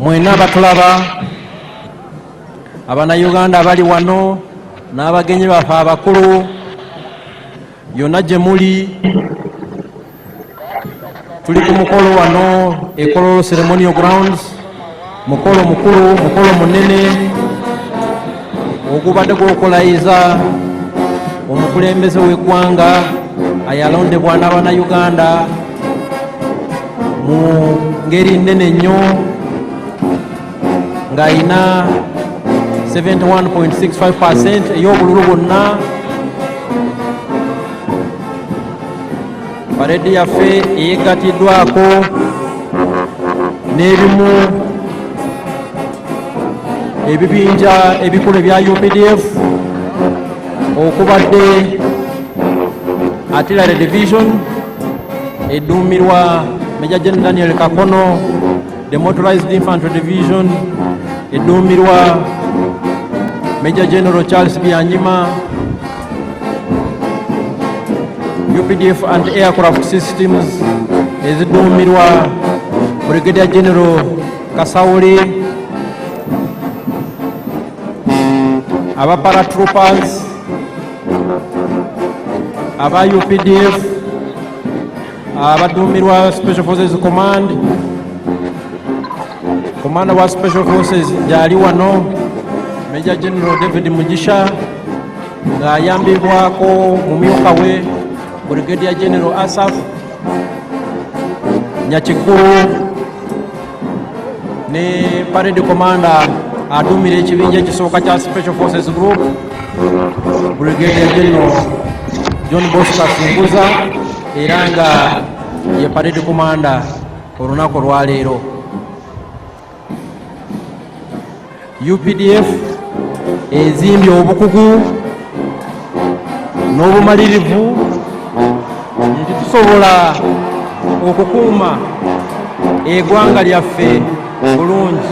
mwena abatulaba, Abannayuganda abali wano n'abagenyi baffe abakulu, yonna gye muli, tuli ku mukolo wano e Kololo Ceremonial Grounds, mukolo mukulu, mukolo munene ogubadde gw'okulayiza omukulembeze w'eggwanga ayalondebwa n'Abannayuganda mu ngeri nnene nnyo ng'ayina 71.65% ey'obululu bwonna. Paredi yaffe eyeggatiddwako n'ebimu ebibinja ebikulu ebya UPDF okubadde Artillery Division edduumirwa Major General Daniel Kakono, the Motorized Infantry Division edduumirwa Major General Charles Byanyima, UPDF and Aircraft Systems ezidduumirwa Brigadier General Kasawuli, aba paratroopers aba UPDF abadduumirwa Special Forces Command, Commander wa Special Forces gyali wano Major General David Mugisha ng'ayambibwako mumyuka we Brigadier General Asaf Nyakikulu ne Parade Commander aduumira ekibinja ekisooka kya Special Forces Group Brigadier General John Bosco Asinguza era nga ye Parade Commander olunaku olwaleero. UPDF ezimbye obukugu n'obumalirivu nti tusobola okukuuma eggwanga lyaffe bulungi.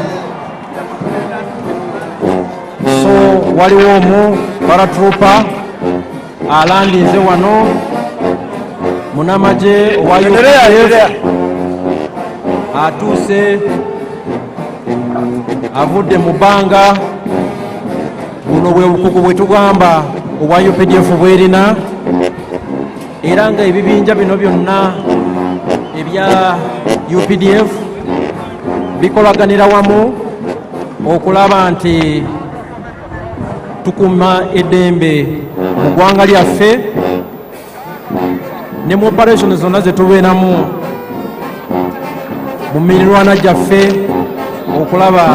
So waliwo omu paratrooper alandinze wano munamaje owa UPDF atuuse avudde mu bbanga. Buno bwe bukugu bwe tugamba obwa UPDF bwerina, era nga ebibinja bino byonna ebya UPDF bikolaganira wamu okulaba nti tukuuma eddembe mu ggwanga lyaffe ne mu operation zonna ze tubeeramu mu mirirwana gyaffe okulaba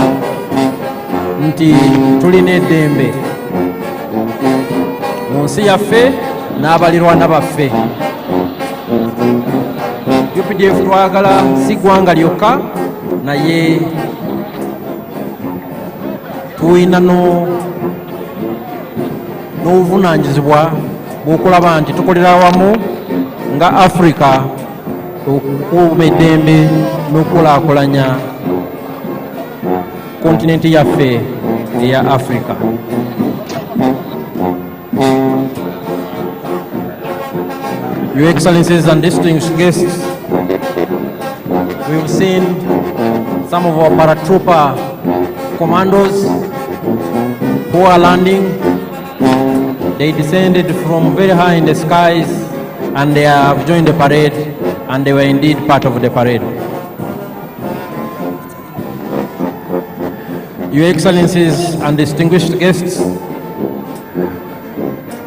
nti tulina eddembe mu nsi yaffe n'abalirwana baffe. UPDF twagala si ggwanga lyokka, naye tulina n'obuvunaanyizibwa bw'okulaba nti tukolera awamu nga Africa okukuuma eddembe n'okulaakulanya kontinenti yaffe eya Africa. Your Excellencies and distinguished guests, we've seen some of our paratrooper commandos who are landing. They descended from very high in the skies and they have joined the parade, and they were indeed part of the parade. Your Excellencies and distinguished guests,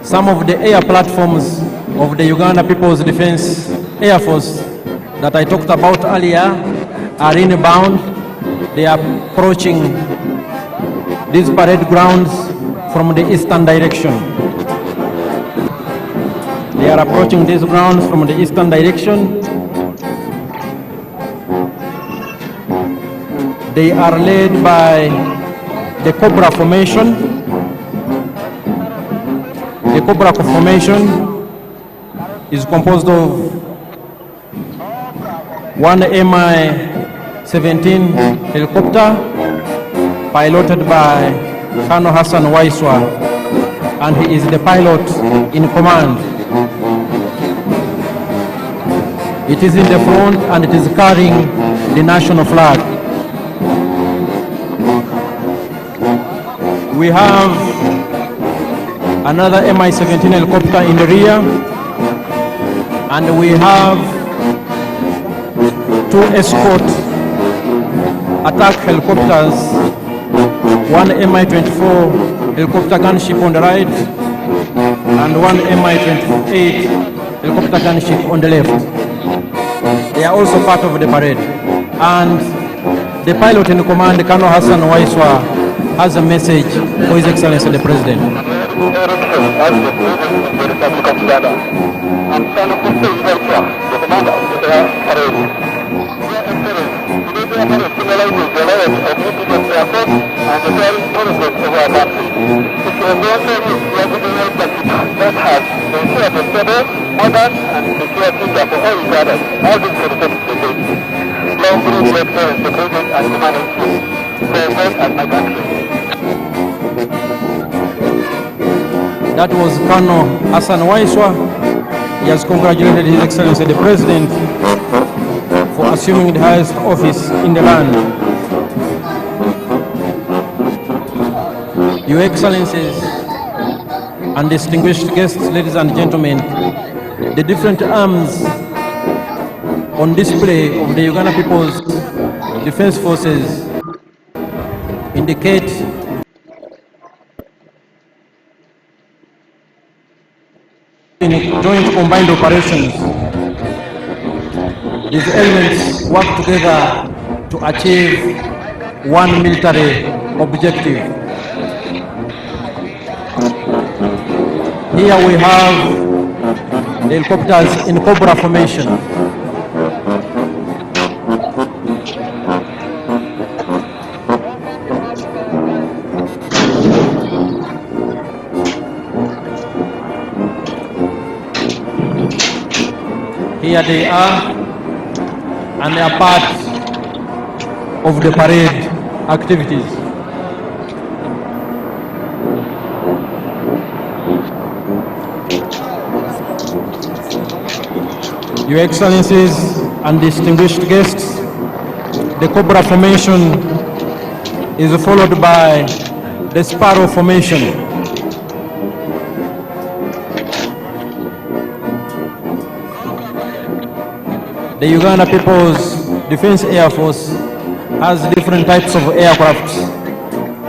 some of the air platforms of the Uganda People's Defense Air Force that I talked about earlier are inbound. They are approaching these parade grounds from the eastern direction. They are approaching these grounds from the eastern direction. They are led by the Cobra Formation. The Cobra Formation is composed of one Mi-17 helicopter piloted by Colonel Hassan Waiswa, and he is the pilot in command. It is in the front and it is carrying the national flag. We have another Mi-17 helicopter in the rear, and we have two escort attack helicopters, one Mi-24 helicopter gunship on the right and one Mi-28 helicopter gunship on the left. They are also part of the parade. And the pilot in command, Colonel Hassan Waiswa, has a message for His Excellency the President. Modern and secure future for all Ugandans. All this for the state. Long group lecture the President and Commander-in-Chief for God and my country. That was Colonel Hassan Waiswa. He has congratulated His Excellency the President for assuming the highest office in the land. Your Excellencies and distinguished guests, ladies and gentlemen, the different arms on display of the Uganda People's Defense Forces indicate in joint combined operations. These elements work together to achieve one military objective. Here we have the helicopters in Cobra formation. Here they are, and they are part of the parade activities. Your Excellencies and distinguished guests, the Cobra formation is followed by the Sparrow formation. The Uganda People's Defense Air Force has different types of aircraft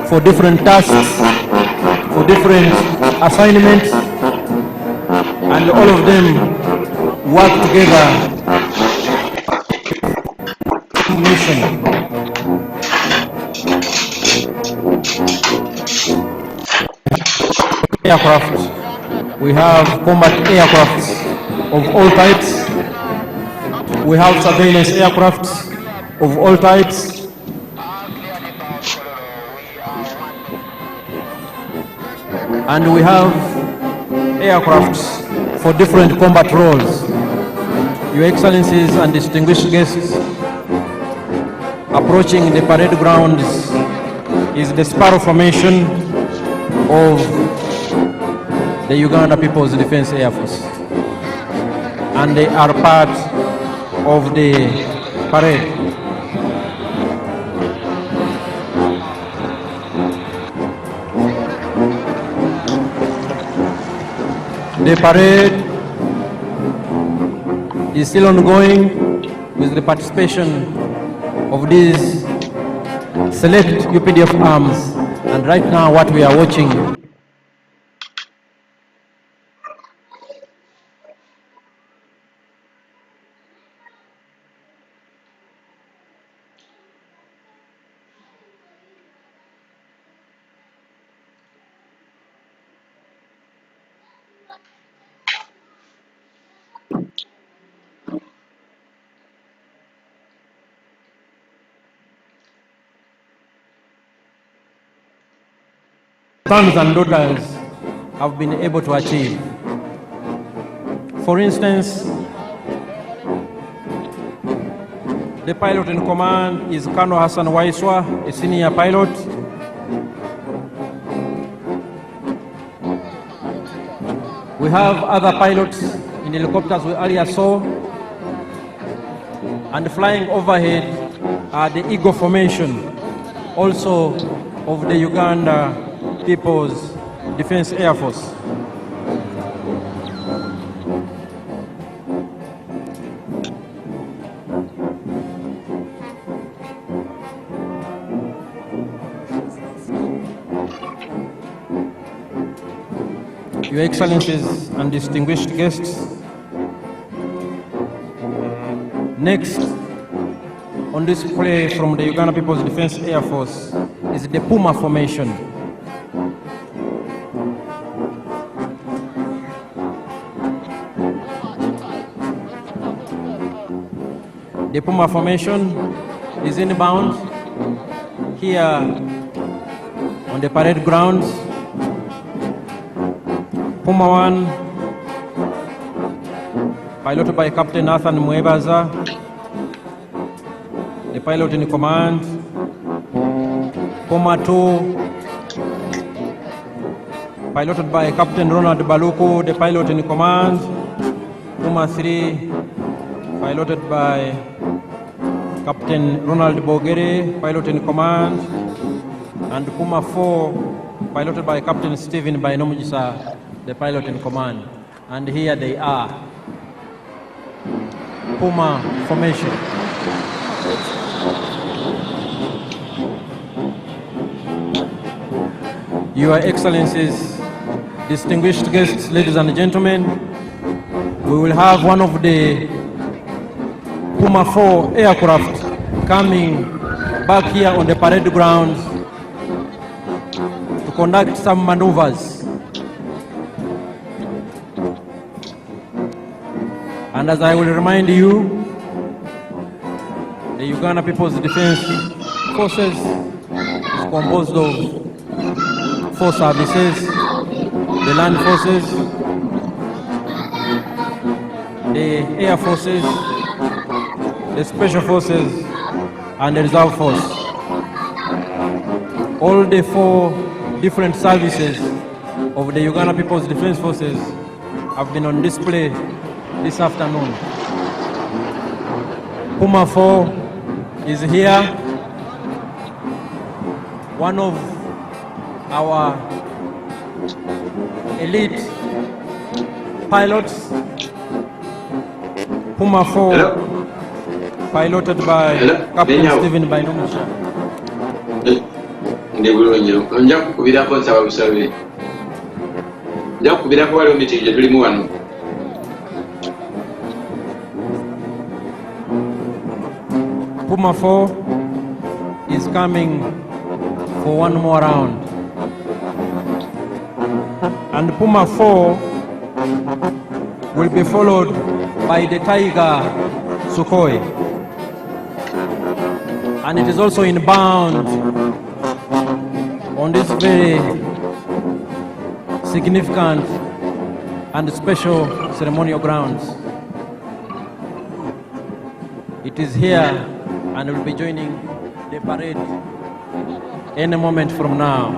for different tasks, for different assignments, and all of them work together mission. Aircraft. We have combat aircraft of all types. We have surveillance aircraft of all types. And we have aircrafts for different combat roles. Your Excellencies and distinguished guests, approaching the parade grounds is the Sparrow formation of the Uganda People's Defense Air Force, and they are part of the parade. The parade is still ongoing with the participation of these select UPDF arms, and right now what we are watching sons and daughters have been able to achieve. For instance, the pilot in command is Colonel Hassan Waiswa, a senior pilot. We have other pilots in helicopters we earlier saw, and flying overhead are the Eagle formation, also of the Uganda People's Defense Air Force. Your Excellencies and distinguished guests, next on display from the Uganda People's Defense Air Force is the Puma Formation. The Puma Formation is inbound here on the parade grounds. Puma 1, piloted by Captain Nathan Mwebaza, the pilot in command. Puma 2, piloted by Captain Ronald Baluku, the pilot in command. Puma 3, piloted by Captain Ronald Bogere, pilot in command. And Puma 4, piloted by Captain Stephen Bainomujisa, the pilot in command. And here they are. Puma Formation. Your Excellencies, distinguished guests, ladies and gentlemen, we will have one of the Puma 4 aircraft coming back here on the parade grounds to conduct some maneuvers. And as I will remind you, the Uganda People's Defense Forces is composed of 4 services: the Land Forces, the Air Forces, the Special Forces, and the Reserve Force. All the 4 different services of the Uganda People's Defense Forces have been on display this afternoon. Puma 4 is here, one of our elite pilots. Puma 4, hello, piloted by Captain Stephen Bainomujisa. Puma 4 is coming for one more round. And Puma 4 will be followed by the Tiger Sukhoi. And it is also inbound on this very significant and special ceremonial grounds. It is here and will be joining the parade any moment from now.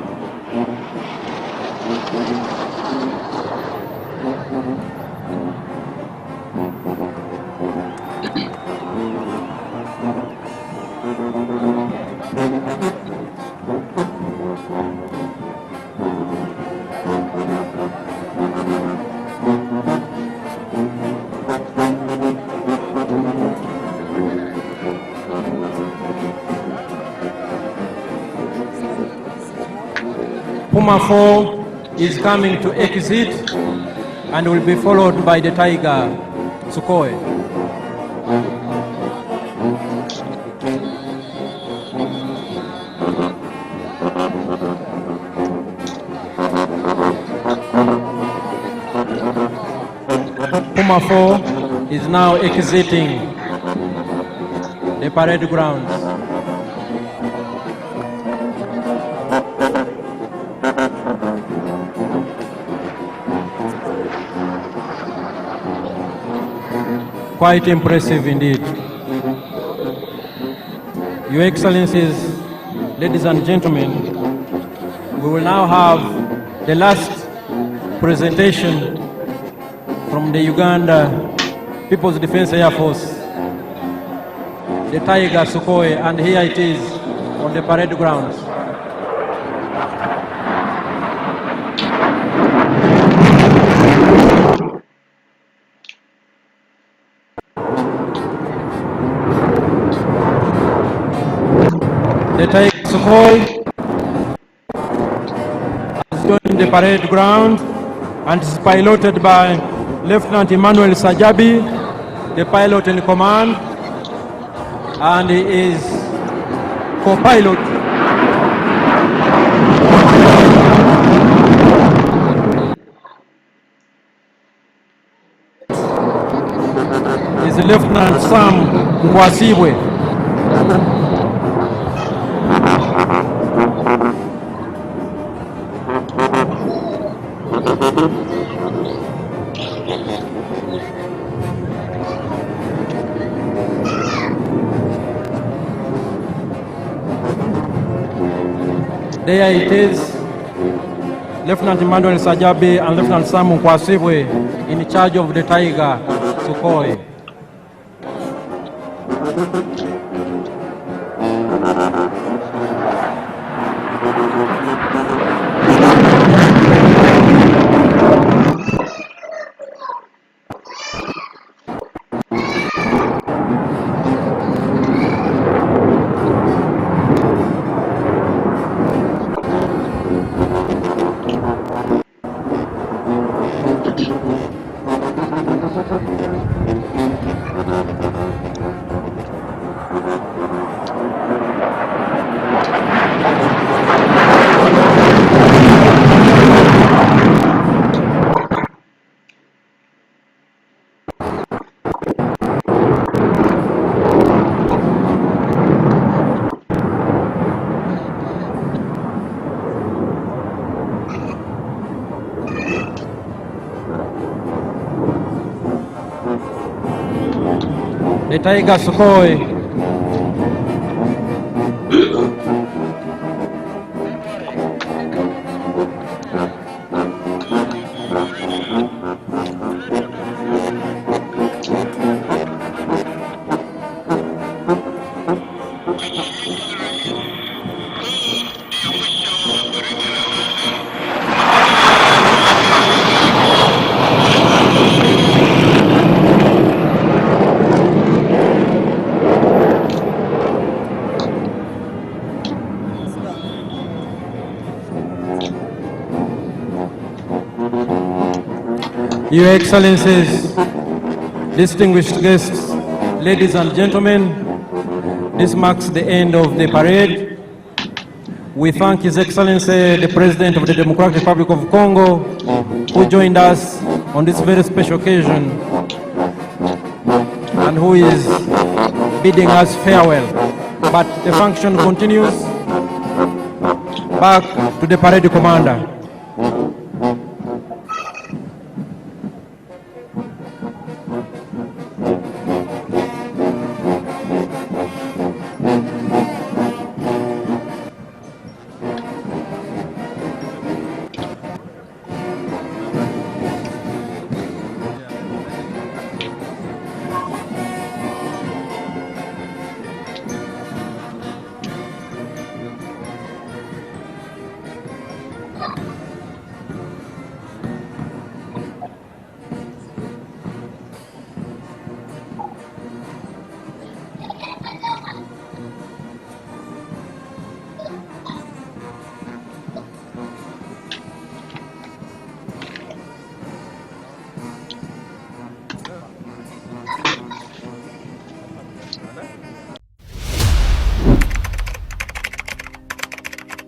Puma 4 is coming to exit and will be followed by the Tiger Sukhoi. Puma 4 is now exiting the parade grounds. Quite impressive indeed. Your Excellencies, ladies and gentlemen, we will now have the last presentation from the Uganda People's Defense Air Force, the Tiger Sukhoi, and here it is on the parade grounds. The Tiger Sukhoi has joined the parade ground and is piloted by Lieutenant Emmanuel Sajabi, the pilot in command, and he is co-pilot is Lieutenant Sam Mwasibwe. There it is, Lieutenant Emmanuel Sajabi and Lieutenant Sam Mwasibwe in charge of the Tiger Sukhoi. The Tiger Sukhoi Your Excellencies, distinguished guests, ladies and gentlemen, this marks the end of the parade. We thank His Excellency, the President of the Democratic Republic of Congo, who joined us on this very special occasion and who is bidding us farewell. But the function continues. Back to the parade commander.